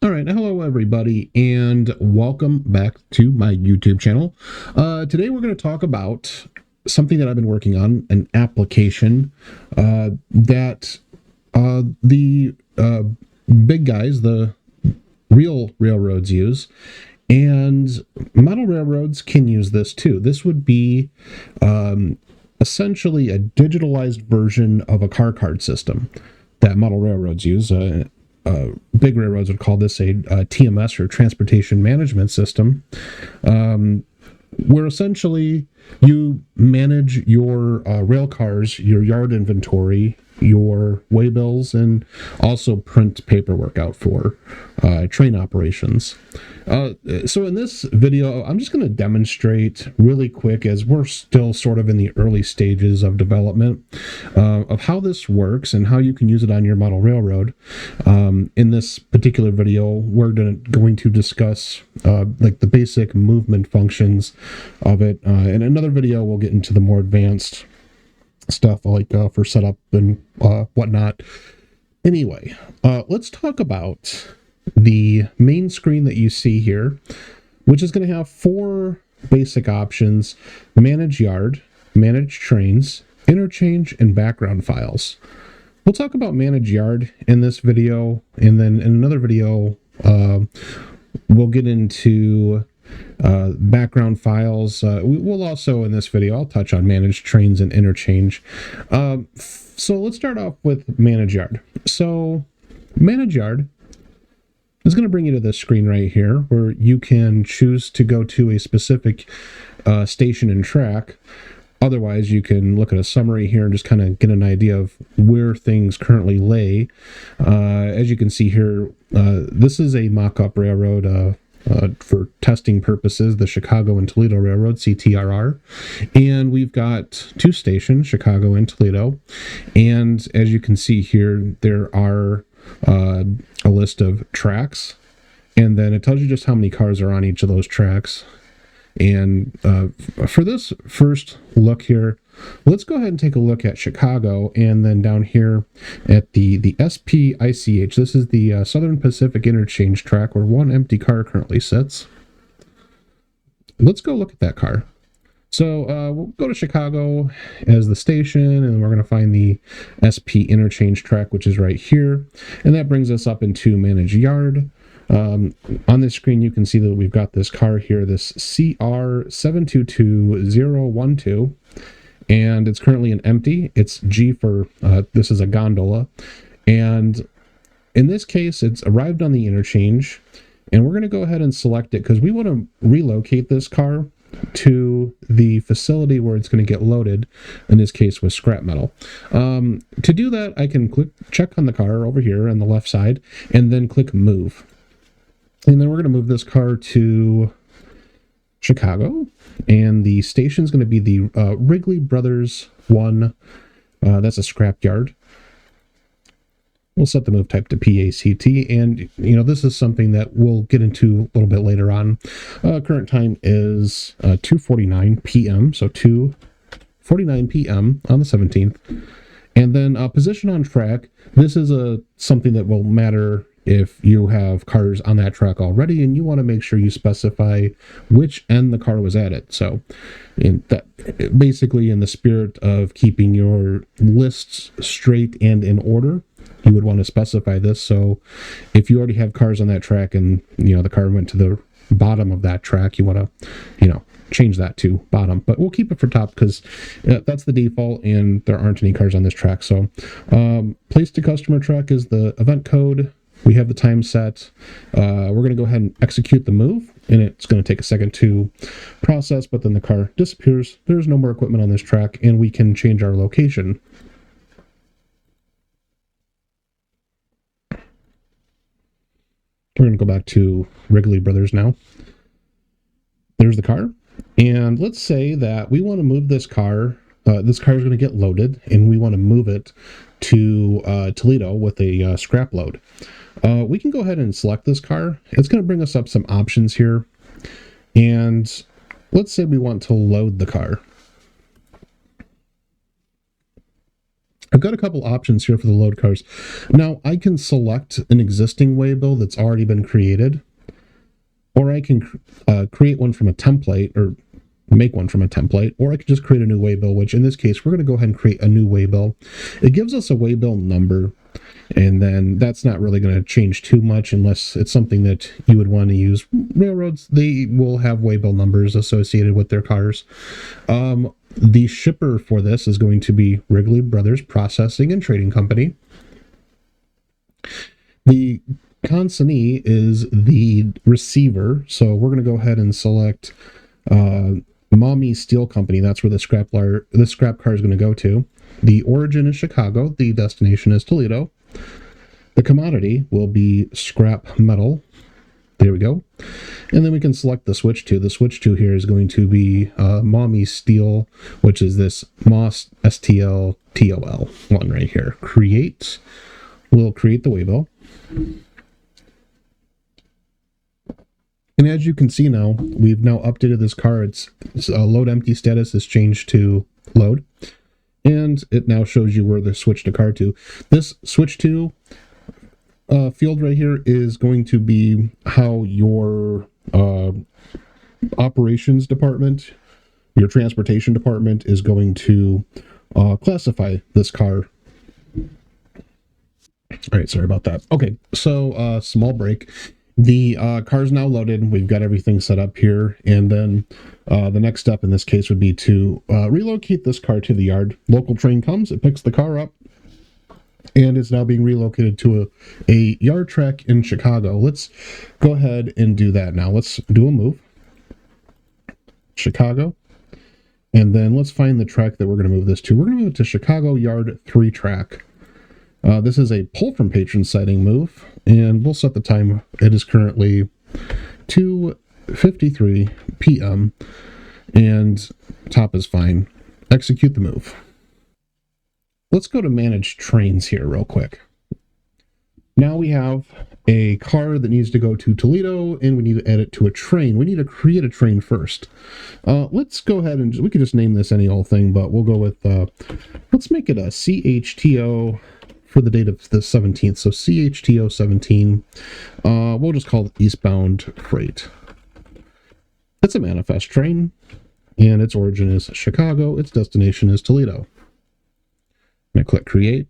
All right, hello everybody, and welcome back to my YouTube channel. Today we're going to talk about something that I've been working on, an application that the big guys, the real railroads use, and model railroads can use this too. This would be essentially a digitalized version of a car card system that model railroads use. Big railroads would call this a TMS, or transportation management system, where essentially you manage your rail cars, your yard inventory, your waybills, and also print paperwork out for train operations. So in this video, I'm just going to demonstrate really quick, as we're still sort of in the early stages of development, of how this works and how you can use it on your model railroad. In this particular video, we're going to discuss like the basic movement functions of it. In another video, we'll get into the more advanced stuff like for setup and whatnot. Anyway, let's talk about the main screen that you see here, which is going to have four basic options: manage yard, manage trains, interchange, and background files. We'll talk about manage yard in this video, and then in another video we'll get into background files. We'll also, in this video, I'll touch on manage trains and interchange. So let's start off with manage yard. So manage yard is going to bring you to this screen right here, where you can choose to go to a specific station and track. Otherwise, you can look at a summary here and just kind of get an idea of where things currently lay. As you can see here, this is a mock-up railroad for testing purposes, the Chicago and Toledo Railroad, CTRR. And we've got two stations, Chicago and Toledo. And as you can see here, there are a list of tracks, and then it tells you just how many cars are on each of those tracks. And for this first look here, let's go ahead and take a look at Chicago, and then down here at the SPICH. This is the Southern Pacific Interchange track, where one empty car currently sits. Let's go look at that car. So we'll go to Chicago as the station, and we're going to find the SP Interchange track, which is right here. And that brings us up into manage yard. On this screen, you can see that we've got this car here, this CR722012, and it's currently an empty. It's G for, this is a gondola. And in this case, it's arrived on the interchange, and we're going to go ahead and select it because we want to relocate this car to the facility where it's going to get loaded, in this case with scrap metal. To do that, I can check on the car over here on the left side, and then click move. And then we're going to move this car to Chicago, and the station is going to be the Wrigley Brothers 1. That's a scrap yard. We'll set the move type to PACT, and this is something that we'll get into a little bit later on. Current time is 2:49 p.m., so 2:49 p.m. on the 17th. And then position on track. This is something that will matter if you have cars on that track already, and you want to make sure you specify which end the car was at it. So basically, in the spirit of keeping your lists straight and in order, you would want to specify this. So if you already have cars on that track and the car went to the bottom of that track, you want to change that to bottom, but we'll keep it for top because that's the default and there aren't any cars on this track. So place to customer track is the event code. We have the time set. We're going to go ahead and execute the move, and it's going to take a second to process, but then the car disappears. There's no more equipment on this track, and we can change our location. We're going to go back to Wrigley Brothers now. There's the car, and let's say that we want to move this car. This car is going to get loaded, and we want to move it to Toledo with a scrap load. We can go ahead and select this car. It's going to bring us up some options here. And let's say we want to load the car. I've got a couple options here for the load cars. Now, I can select an existing waybill that's already been created, or I can create one from a template, or make one from a template, or I could just create a new waybill, which in this case, we're going to go ahead and create a new waybill. It gives us a waybill number, and then that's not really going to change too much unless it's something that you would want to use. Railroads, they will have waybill numbers associated with their cars. The shipper for this is going to be Wrigley Brothers Processing and Trading Company. The consignee is the receiver, so we're going to go ahead and select Mommy Steel Company. That's where the scrap car is going to go to. The origin is Chicago. The destination is Toledo. The commodity will be scrap metal. There we go. And then we can select the switch to. The switch to here is going to be Mommy Steel, which is this MOS STL TOL one right here. Create. We'll create the waybill. And as you can see now, we've now updated this car. Its load empty status is changed to load. And it now shows you where the switch to car to. This switch to field right here is going to be how your operations department, your transportation department, is going to classify this car. All right, sorry about that. Okay, so small break. The car's now loaded. We've got everything set up here, and then the next step in this case would be to relocate this car to the yard. Local train comes, it picks the car up, and it's now being relocated to a yard track in Chicago. Let's go ahead and do that now. Let's do a move. Chicago. And then let's find the track that we're going to move this to. We're going to move it to Chicago Yard 3 track. This is a pull from patron siding move, and we'll set the time. It is currently 2:53 p.m. and top is fine. Execute the move. Let's go to manage trains here real quick. Now we have a car that needs to go to Toledo, and we need to add it to a train. We need to create a train first. Let's go ahead and we could just name this any old thing, but we'll go with let's make it a CHTO for the date of the 17th. So CHTO 17. We'll just call it eastbound freight. It's a manifest train, and its origin is Chicago. Its destination is Toledo. I'm going to click create.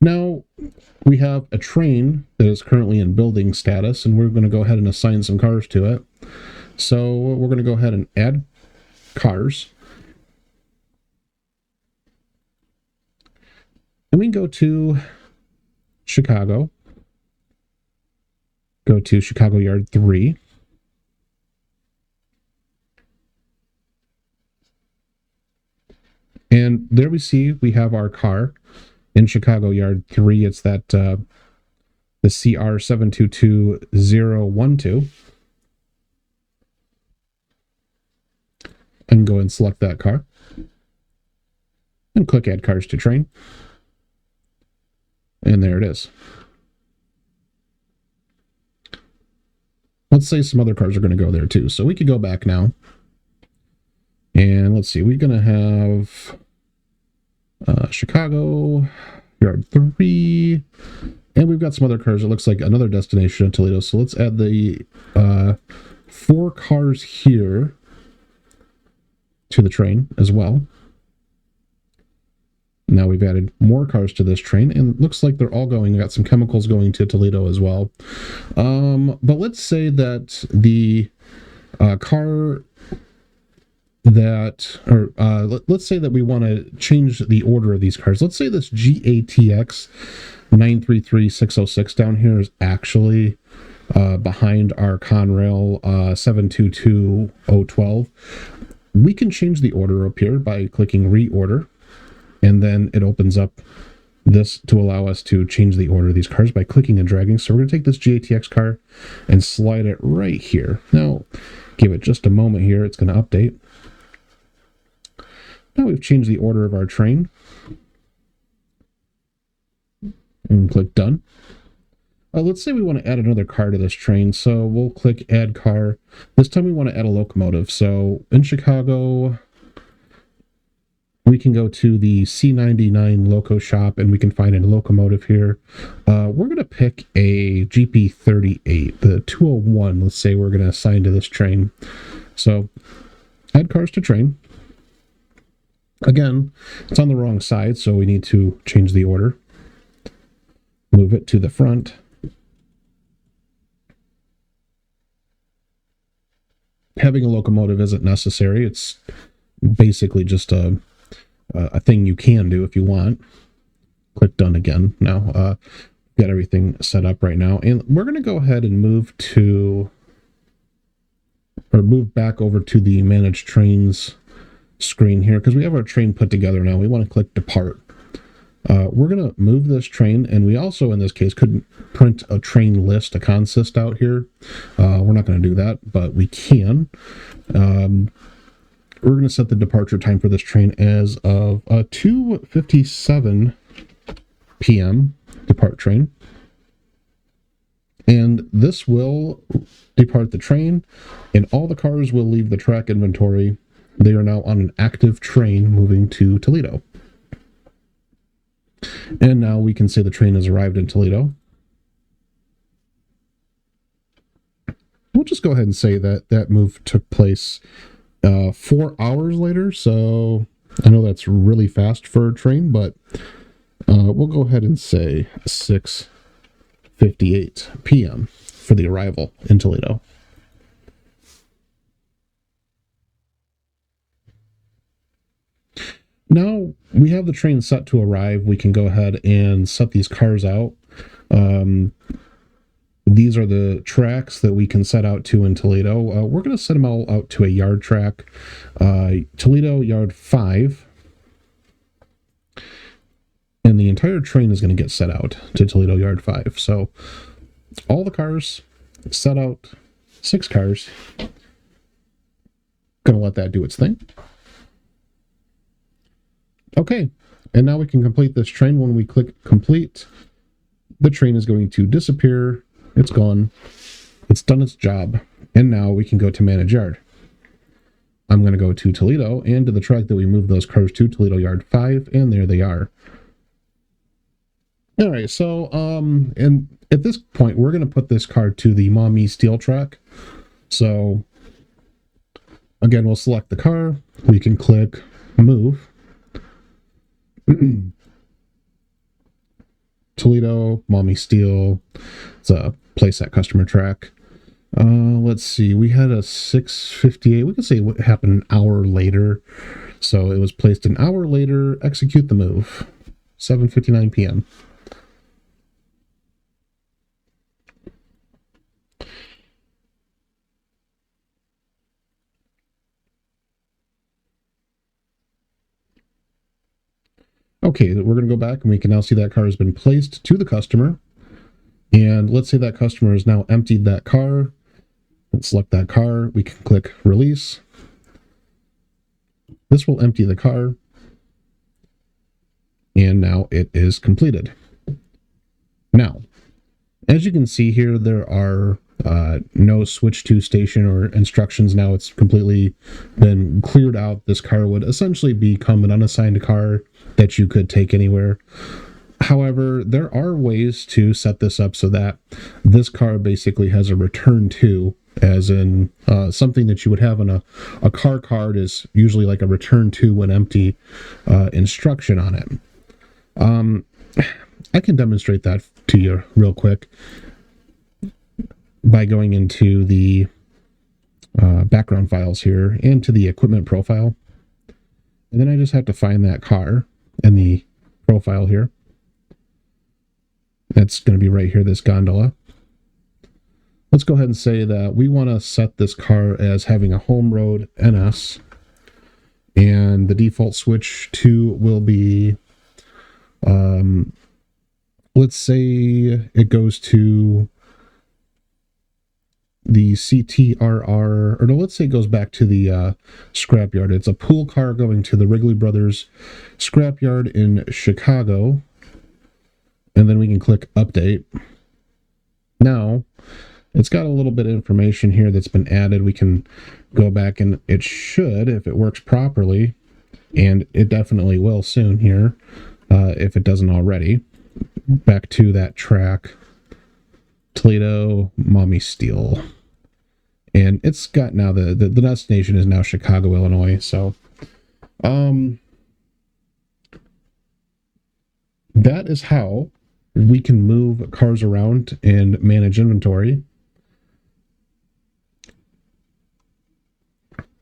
Now we have a train that is currently in building status, and we're going to go ahead and assign some cars to it. So we're going to go ahead and add cars. And we can go to Chicago. Go to Chicago Yard 3. And there we see we have our car in Chicago Yard 3. It's that the CR722012. And go and select that car. And click Add Cars to Train. And there it is. Let's say some other cars are going to go there too. So we could go back now. And let's see, we're going to have Chicago, Yard 3. And we've got some other cars. It looks like another destination in Toledo. So let's add the 4 cars here to the train as well. Now we've added more cars to this train, and it looks like they're all going. We got some chemicals going to Toledo as well. But let's say that the car that, or let's say that we want to change the order of these cars. Let's say this GATX 933606 down here is actually behind our Conrail 722012. We can change the order up here by clicking reorder. And then it opens up this to allow us to change the order of these cars by clicking and dragging. So we're going to take this GATX car and slide it right here. Now, give it just a moment here. It's going to update. Now we've changed the order of our train. And click Done. Let's say we want to add another car to this train. So we'll click Add Car. This time we want to add a locomotive. So in Chicago we can go to the C99 loco shop and we can find a locomotive here. We're going to pick a GP38, the 201. Let's say we're going to assign to this train. So add cars to train. Again, it's on the wrong side, so we need to change the order. Move it to the front. Having a locomotive isn't necessary. It's basically just a thing you can do if you want. Click done again. Now, got everything set up right now. And we're going to go ahead and move back over to the manage trains screen here, because we have our train put together now. We want to click depart. We're going to move this train, and we also, in this case, could print a train list, a consist out here. We're not going to do that, but we can. We're going to set the departure time for this train as of 2:57 p.m. depart train. And this will depart the train, and all the cars will leave the track inventory. They are now on an active train moving to Toledo. And now we can say the train has arrived in Toledo. We'll just go ahead and say that that move took place 4 hours later. So I know that's really fast for a train, but we'll go ahead and say 6:58 p.m. for the arrival in Toledo. Now we have the train set to arrive. We can go ahead and set these cars out. These are the tracks that we can set out to in Toledo. We're going to set them all out to a yard track. Toledo Yard 5. And the entire train is going to get set out to Toledo Yard 5. So all the cars set out, 6 cars. Going to let that do its thing. Okay, and now we can complete this train. When we click complete, the train is going to disappear. It's gone. It's done its job. And now we can go to manage yard. I'm going to go to Toledo and to the track that we moved those cars to, Toledo Yard 5, and there they are. All right, so and at this point, we're going to put this car to the Maumee steel track. So again, we'll select the car. We can click move. Toledo, Maumee Steel. It's a playset customer track. Let's see. We had a 6:58. We could say what happened an hour later. So it was placed an hour later. Execute the move. 7:59 p.m. Okay, we're going to go back and we can now see that car has been placed to the customer. And let's say that customer has now emptied that car. Let's select that car. We can click release. This will empty the car. And now it is completed. Now, as you can see here, there are no switch to station or instructions. Now it's completely been cleared out. This car would essentially become an unassigned car that you could take anywhere. However, there are ways to set this up so that this car basically has a return to, as in something that you would have on a car card is usually like a return to when empty instruction on it. I can demonstrate that to you real quick by going into the background files here and to the equipment profile. And then I just have to find that car in the profile here. That's going to be right here, this gondola. Let's go ahead and say that we want to set this car as having a home road NS. And the default switch to will be, let's say it goes to the CTRR, or no, let's say it goes back to the scrapyard. It's a pool car going to the Wrigley Brothers scrapyard in Chicago. And then we can click update. Now, it's got a little bit of information here that's been added. We can go back and it should, if it works properly, and it definitely will soon here, if it doesn't already. Back to that track, Toledo, Mommy Steel. And it's got now, the destination is now Chicago, Illinois. So, that is how we can move cars around and manage inventory.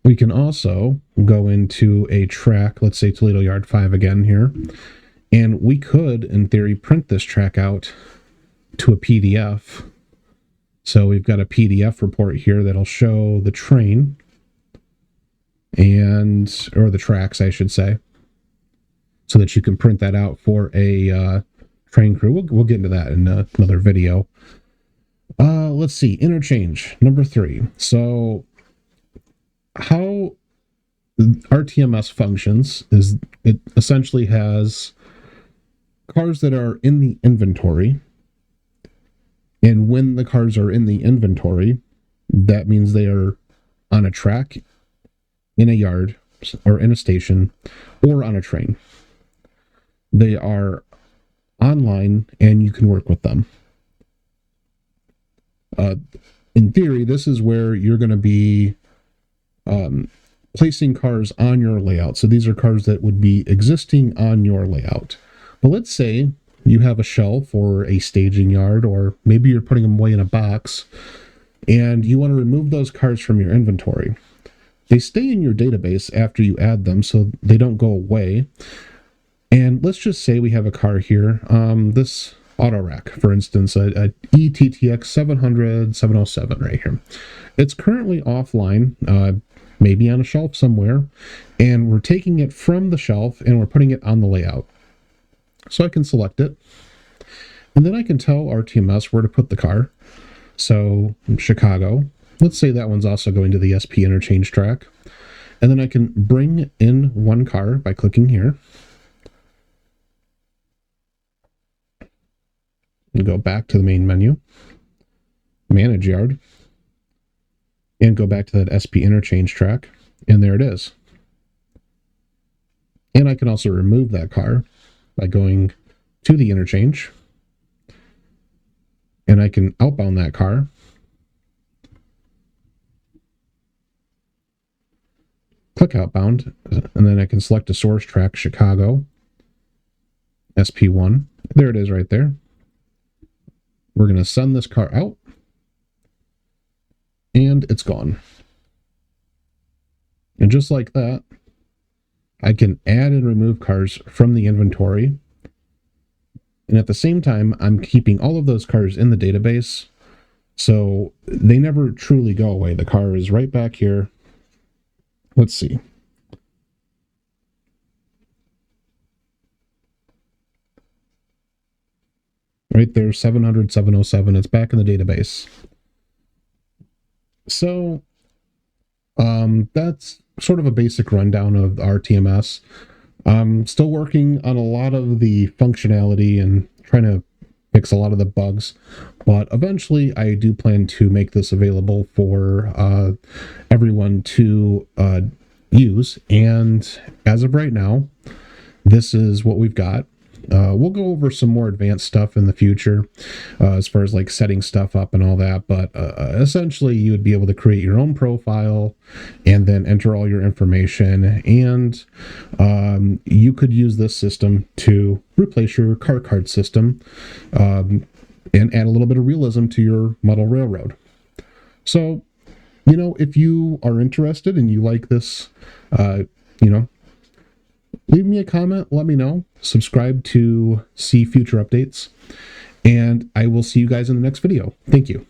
We can also go into a track, let's say Toledo Yard 5 again here, and we could, in theory, print this track out to a PDF. So we've got a PDF report here that'll show the train or the tracks, I should say, so that you can print that out for a train crew. We'll get into that in another video. Let's see, interchange, number 3. So how RTMS functions is it essentially has cars that are in the inventory. And when the cars are in the inventory, that means they are on a track, in a yard, or in a station, or on a train. They are online, and you can work with them. In theory, this is where you're going to be placing cars on your layout. So these are cars that would be existing on your layout. But let's say you have a shelf or a staging yard, or maybe you're putting them away in a box, and you want to remove those cars from your inventory. They stay in your database after you add them, so they don't go away. And let's just say we have a car here, this auto rack, for instance, a ETTX 707 right here. It's currently offline, maybe on a shelf somewhere, and we're taking it from the shelf and we're putting it on the layout. So I can select it, and then I can tell RTMS where to put the car. So Chicago, let's say that one's also going to the SP interchange track. And then I can bring in one car by clicking here. And go back to the main menu, manage yard, and go back to that SP interchange track. And there it is. And I can also remove that car by going to the interchange, and I can outbound that car, click outbound, and then I can select a source track, Chicago, SP1. There it is right there. We're going to send this car out, and it's gone. And just like that, I can add and remove cars from the inventory. And at the same time, I'm keeping all of those cars in the database, so they never truly go away. The car is right back here. Let's see. Right there, 707. It's back in the database. So that's sort of a basic rundown of RTMS. I'm still working on a lot of the functionality and trying to fix a lot of the bugs, but eventually I do plan to make this available for everyone to use. And as of right now, this is what we've got. We'll go over some more advanced stuff in the future, as far as like setting stuff up and all that, but essentially you would be able to create your own profile and then enter all your information, and you could use this system to replace your car card system, and add a little bit of realism to your model railroad. So, you know, if you are interested and you like this, leave me a comment, let me know, subscribe to see future updates, and I will see you guys in the next video. Thank you.